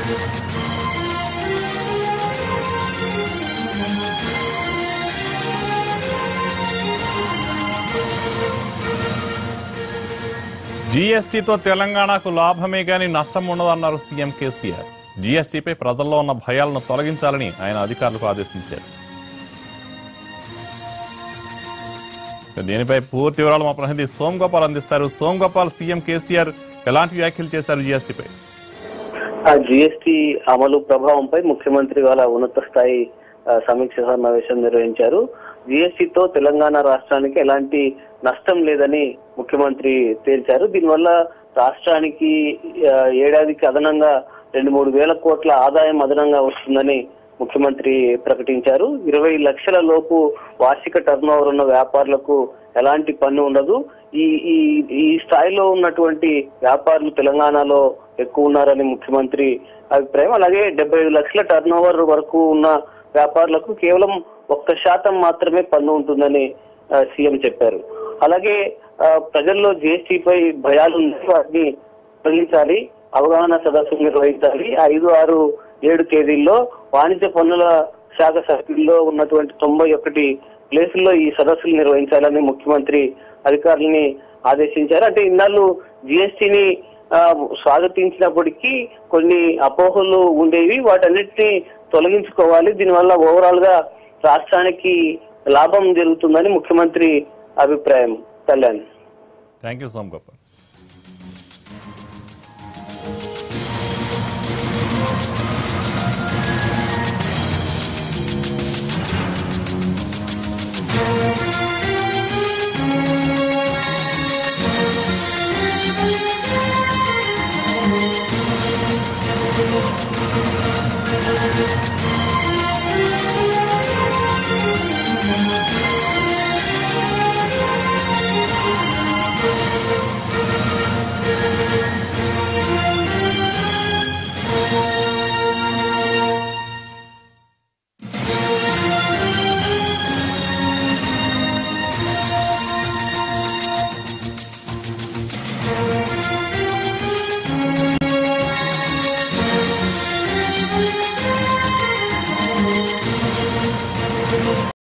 జీఎస్టీతో తెలంగాణకు లాభమే గాని నష్టం ఉండదన్నారు సీఎం కేసీఆర్. జీఎస్టీపై ప్రజల్లో ఉన్న భయాలను తొలగించాలని ఆయన అధికారులకు ఆదేశించారు. దీనిపై పూర్తి వివరాలు మా ప్రతినిధి సోమగోపాల్ అందిస్తారు. సోమగోపాల్, సీఎం కేసీఆర్ ఎలాంటి వ్యాఖ్యలు చేశారు జీఎస్టీపై? జీఎస్టీ అమలు ప్రభావంపై ముఖ్యమంత్రి వాళ్ళ ఉన్నత స్థాయి సమీక్ష సమావేశం నిర్వహించారు. జీఎస్టీతో తెలంగాణ రాష్ట్రానికి ఎలాంటి నష్టం లేదని ముఖ్యమంత్రి తేల్చారు. దీనివల్ల రాష్ట్రానికి ఏడాదికి అదనంగా 2-3 వేల కోట్ల ఆదాయం అదనంగా వస్తుందని ముఖ్యమంత్రి ప్రకటించారు. 20 లక్షల లోపు వార్షిక టర్నోవర్ ఉన్న వ్యాపారులకు ఎలాంటి పన్ను ఉండదు. ఈ స్థాయిలో ఉన్నటువంటి వ్యాపారులు తెలంగాణలో ఎక్కువ ఉన్నారని ముఖ్యమంత్రి అభిప్రాయం. అలాగే 75 లక్షల టర్నోవర్ వరకు ఉన్న వ్యాపారులకు కేవలం 1% మాత్రమే పన్ను ఉంటుందని సీఎం చెప్పారు. అలాగే ప్రజల్లో జీఎస్టీపై భయాలు వాటిని తొలగించాలి, అవగాహన సదస్సులు నిర్వహించాలి. 5, 6, 7 తేదీల్లో వాణిజ్య పన్నుల శాఖ సభ్యుల్లో ఉన్నటువంటి 91 ప్లేసుల్లో ఈ సదస్సులు నిర్వహించాలని ముఖ్యమంత్రి అధికారులని ఆదేశించారు. అంటే ఇన్నాళ్ళు జీఎస్టీని స్వాగతించినప్పటికీ కొన్ని అపోహలు ఉండేవి, వాటన్నిటిని తొలగించుకోవాలి. దీనివల్ల ఓవరాల్ గా రాష్ట్రానికి లాభం జరుగుతుందని ముఖ్యమంత్రి అభిప్రాయం. Kalyan, thank you Somagopal.